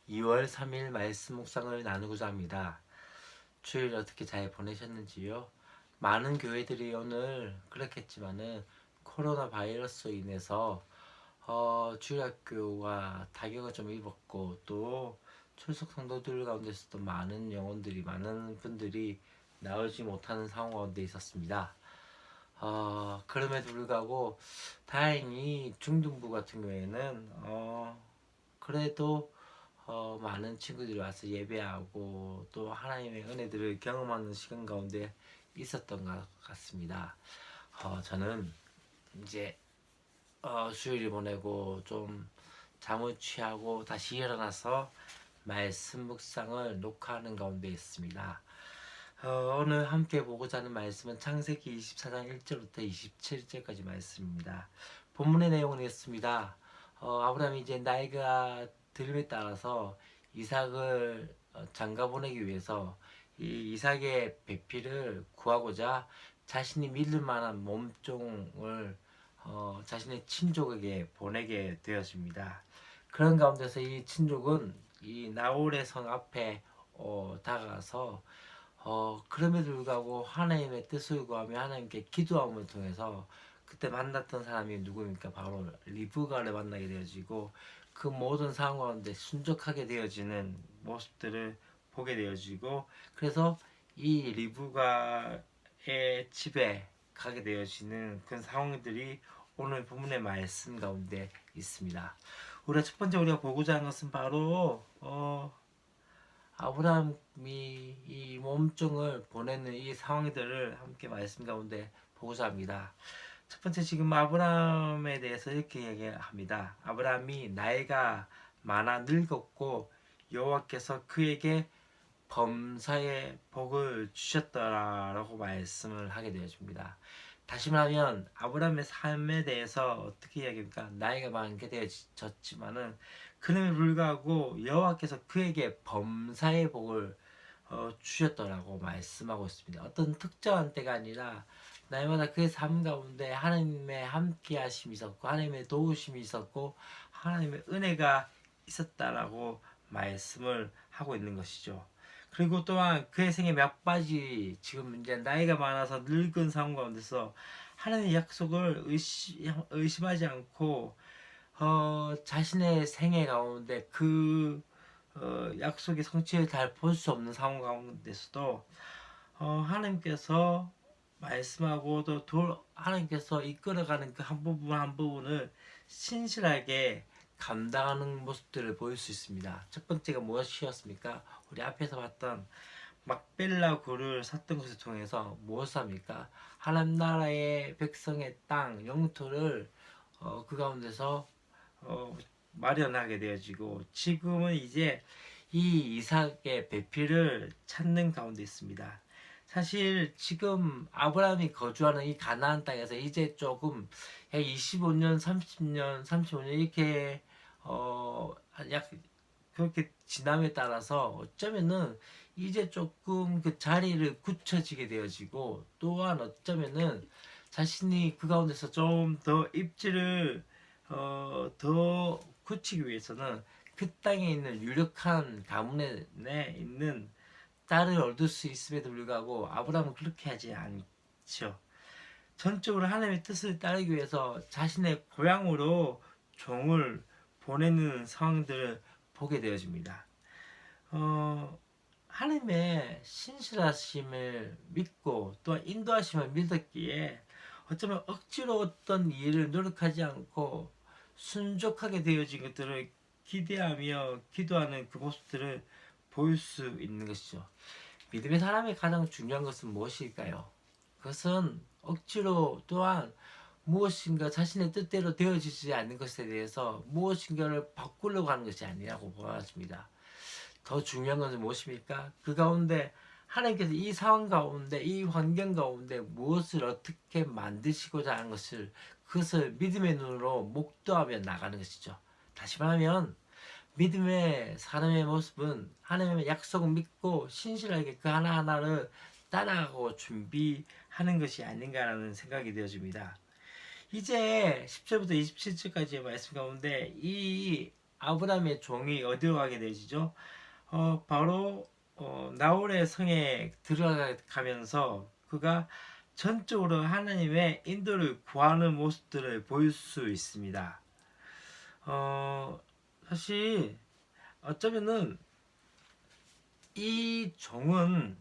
2월 3일 말씀 묵상을 나누고자 합니다. 주일 어떻게 잘 보내셨는지요? 많은 교회들이 오늘 그렇겠지만은 코로나 바이러스로 인해서 주일학교가 타격을 좀 입었고 또 출석 성도들 가운데서도 많은 분들이 나오지 못하는 상황 가운데 있었습니다. 그럼에도 불구하고 다행히 중등부 같은 경우에는 그래도 많은 친구들이 와서 예배하고 또 하나님의 은혜들을 경험하는 시간 가운데 있었던 것 같습니다. 저는 이제 주일을 보내고 좀 잠을 취하고 다시 일어나서 말씀 묵상을 녹화하는 가운데 있습니다. 오늘 함께 보고자 하는 말씀은 창세기 24장 1절부터 27절까지 말씀입니다. 본문의 내용은 이렇습니다. 아브라함이 이제 나이가 들음에 따라서 이삭을 장가 보내기 위해서 이 이삭의 배필을 구하고자 자신이 믿을 만한 몸종을 자신의 친족에게 보내게 되었습니다. 그런 가운데서 이 친족은 이 나홀의 성 앞에 다가가서 그럼에도 불구하고 하나님의 뜻을 구하며 하나님께 기도함을 통해서 그때 만났던 사람이 누구입니까? 바로 리브가를 만나게 되어지고 그 모든 상황 가운데 순종하게 되어지는 모습들을 보게 되어지고 그래서 이 리브가의 집에 가게 되어지는 그런 상황들이 오늘 본문의 말씀 가운데 있습니다. 첫 번째 우리가 보고자 하는 것은 바로 아브라함이 이 몸종을 보내는 이 상황들을 함께 말씀 가운데 보고자 합니다. 첫 번째 지금 아브라함에 대해서 이렇게 얘기합니다. 아브라함이 나이가 많아 늙었고 여호와께서 그에게 범사의 복을 주셨더라라고 말씀을 하게 되어집니다. 다시 말하면 아브라함의 삶에 대해서 어떻게 이야기합니까? 나이가 많게 되어졌지만은 그럼에도 불구하고 여호와께서 그에게 범사의 복을 주셨더라고 말씀하고 있습니다. 어떤 특정한 때가 아니라 날마다 그의 삶 가운데 하나님의 함께하심이 있었고 하나님의 도우심이 있었고 하나님의 은혜가 있었다라고 말씀을 하고 있는 것이죠. 그리고 또한 그의 생애 몇 가지 지금 이제 나이가 많아서 늙은 상황 가운데서 하나님의 약속을 의심하지 않고 자신의 생애 가운데 그 약속의 성취를 잘 볼 수 없는 상황 가운데서도 하나님께서 말씀하고 또 하나님께서 이끌어가는 그 한 부분 한 부분을 신실하게 감당하는 모습들을 보일 수 있습니다. 첫 번째가 무엇이었습니까? 우리 앞에서 봤던 막벨라 굴을 샀던 것을 통해서 무엇을 합니까? 하나님 나라의 백성의 땅 영토를 그 가운데서 마련하게 되어지고 지금은 이제 이 이삭의 배필을 찾는 가운데 있습니다. 사실 지금 아브라함이 거주하는 이 가나안 땅에서 이제 조금 약 25년, 30년, 35년 이렇게 약 그렇게 지남에 따라서 어쩌면은 이제 조금 그 자리를 굳혀지게 되어지고 또한 어쩌면은 자신이 그 가운데서 좀 더 입지를 더 굳히기 위해서는 그 땅에 있는 유력한 가문에 있는 딸을 얻을 수 있음에도 불구하고 아브라함은 그렇게 하지 않죠. 전적으로 하나님의 뜻을 따르기 위해서 자신의 고향으로 종을 보내는 상황들을 보게 되어집니다. 하나님의 신실하심을 믿고 또 인도하심을 믿었기에 어쩌면 억지로 어떤 일을 노력하지 않고 순종하게 되어진 것들을 기대하며 기도하는 그 모습들을 보일 수 있는 것이죠. 믿음의 사람의 가장 중요한 것은 무엇일까요? 그것은 억지로 또한 무엇인가 자신의 뜻대로 되어지지 않는 것에 대해서 무엇인가를 바꾸려고 하는 것이 아니라고 보아집니다. 더 중요한 것은 무엇입니까? 그 가운데 하나님께서 이 상황 가운데 이 환경 가운데 무엇을 어떻게 만드시고자 하는 것을 그것을 믿음의 눈으로 목도하며 나가는 것이죠. 다시 말하면 믿음의 사람의 모습은 하나님의 약속을 믿고 신실하게 그 하나하나를 따라가고 준비하는 것이 아닌가라는 생각이 되어집니다. 이제 10절부터 27절까지의 말씀 가운데 이 아브라함의 종이 어디로 가게 되지죠? 바로 나홀의 성에 들어가면서 그가 전적으로 하나님의 인도를 구하는 모습들을 보일 수 있습니다. 사실 어쩌면은 이 종은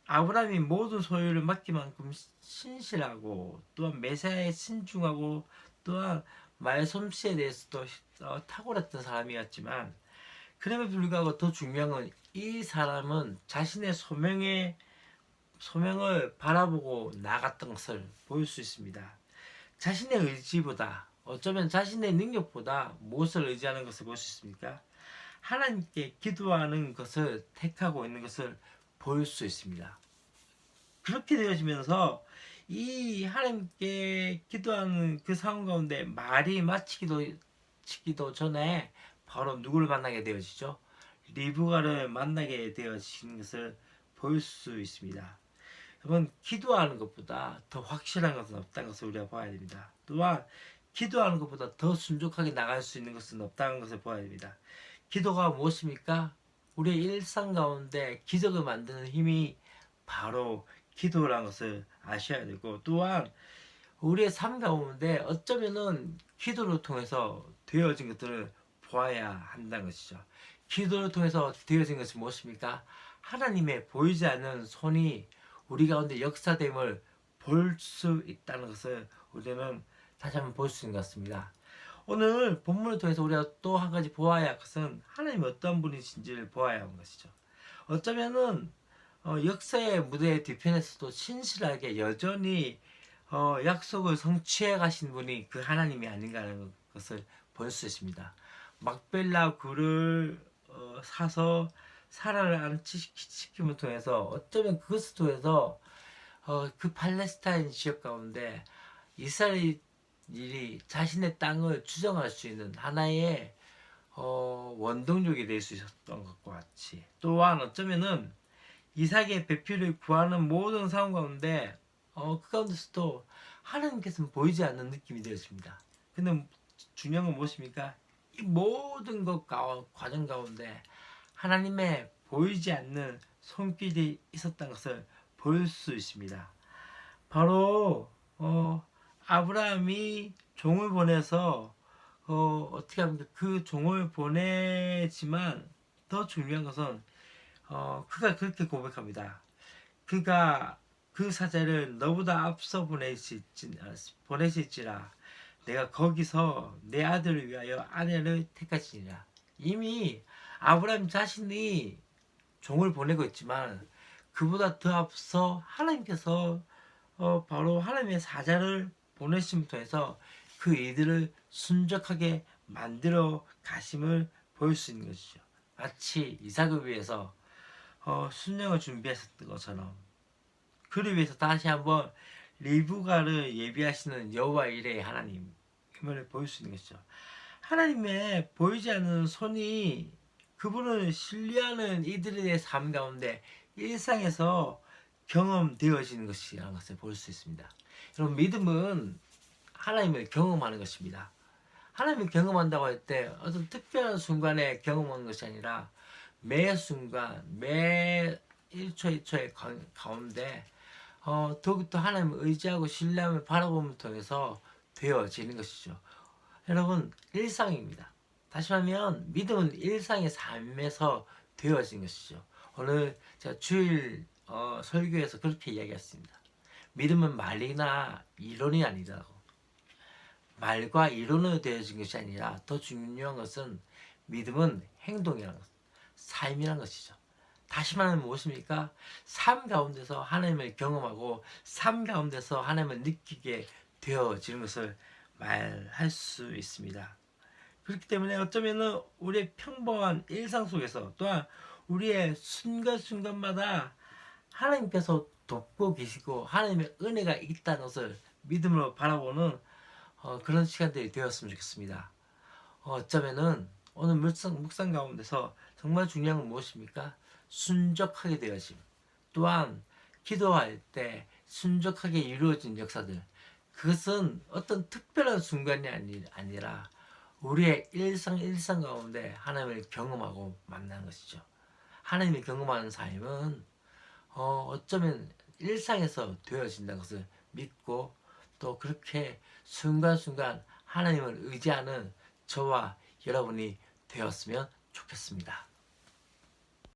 아브라함이 모든 소유를 맡기만큼 신실하고 또한 메시아에 신중하고 또한 말솜씨에 대해서도 탁월했던 사람이었지만 그럼에도 불구하고 더 중요한 건 이 사람은 자신의 소명을 바라보고 나갔던 것을 보일 수 있습니다. 자신의 의지보다 어쩌면 자신의 능력보다 무엇을 의지하는 것을 볼 수 있습니까? 하나님께 기도하는 것을 택하고 있는 것을 볼 수 있습니다. 그렇게 되어지면서 이 하나님께 기도하는 그 상황 가운데 말이 마치기도 전에 바로 누구를 만나게 되어지죠? 리브가를 만나게 되어지는 것을 볼 수 있습니다. 여러분, 기도하는 것보다 더 확실한 것은 없다는 것을 우리가 봐야 됩니다. 또한 기도하는 것보다 더 순종하게 나갈 수 있는 것은 없다는 것을 봐야 됩니다. 기도가 무엇입니까? 우리의 일상 가운데 기적을 만드는 힘이 바로 기도라는 것을 아셔야 되고, 또한 우리의 삶 가운데 어쩌면은 기도를 통해서 되어진 것들을 보아야 한다는 것이죠. 기도를 통해서 되어진 것이 무엇입니까? 하나님의 보이지 않는 손이 우리 가운데 역사됨을 볼 수 있다는 것을 우리는 다시 한번 볼 수 있는 것 같습니다. 오늘 본문을 통해서 우리가 또 한 가지 보아야 할 것은 하나님이 어떤 분이신지를 보아야 하는 것이죠. 어쩌면은 역사의 무대 뒤편에서도 신실하게 여전히 약속을 성취해 가신 분이 그 하나님이 아닌가라는 것을 볼 수 있습니다. 막벨라 굴을 사서 사라를 안치시킴을 통해서 어쩌면 그것을 통해서 그 팔레스타인 지역 가운데 이스라엘이 자신의 땅을 주장할 수 있는 하나의 원동력이 될 수 있었던 것과 같이, 또한 어쩌면은 이삭의 배필을 구하는 모든 상황 가운데 그 가운데서도 하나님께서는 보이지 않는 느낌이 되었습니다. 근데 중요한 건 무엇입니까? 이 모든 것 과정 가운데 하나님의 보이지 않는 손길이 있었던 것을 볼 수 있습니다. 바로 아브라함이 종을 보내서 어떻게 합니까? 그 종을 보내지만 더 중요한 것은 그가 그렇게 고백합니다. 그가 그 사자를 너보다 앞서 보내실지라 내가 거기서 내 아들을 위하여 아내를 택하시니라. 이미 아브라함 자신이 종을 보내고 있지만 그보다 더 앞서 하나님께서 바로 하나님의 사자를 보내심을 통해서 그 이들을 순적하게 만들어 가심을 보일 수 있는 것이죠. 마치 이삭을 위해서 순양을 준비하셨던 것처럼 그를 위해서 다시 한번 리브가를 예비하시는 여호와 이레의 하나님을 보일 수 있는 것이죠. 하나님의 보이지 않는 손이 그분을 신뢰하는 이들의 삶 가운데 일상에서 경험되어지는 것이라는 것을 볼 수 있습니다. 여러분, 믿음은 하나님을 경험하는 것입니다. 하나님을 경험한다고 할 때 어떤 특별한 순간에 경험하는 것이 아니라 매 순간, 매 1초 1초의 가운데 더욱더 하나님을 의지하고 신뢰함을 바라봄을 통해서 되어지는 것이죠. 여러분, 일상입니다. 다시 말하면 믿음은 일상의 삶에서 되어진 것이죠. 오늘 제가 주일 설교에서 그렇게 이야기했습니다. 믿음은 말이나 이론이 아니라고. 말과 이론으로 되어진 것이 아니라 더 중요한 것은 믿음은 행동이라는 것, 삶이라는 것이죠. 다시 말하면 무엇입니까? 삶 가운데서 하나님을 경험하고 삶 가운데서 하나님을 느끼게 되어지는 것을 말할 수 있습니다. 그렇기 때문에 어쩌면은 우리의 평범한 일상 속에서 또한 우리의 순간순간마다 하나님께서 돕고 계시고 하나님의 은혜가 있다는 것을 믿음으로 바라보는 그런 시간들이 되었으면 좋겠습니다. 어쩌면은 오늘 묵상 가운데서 정말 중요한 건 무엇입니까? 순적하게 되어짐. 또한 기도할 때 순적하게 이루어진 역사들. 그것은 어떤 특별한 순간이 아니라 우리의 일상 가운데 하나님을 경험하고 만나는 것이죠. 하나님이 경험하는 삶은 어쩌면 일상에서 되어진다는 것을 믿고 또 그렇게 순간순간 하나님을 의지하는 저와 여러분이 되었으면 좋겠습니다.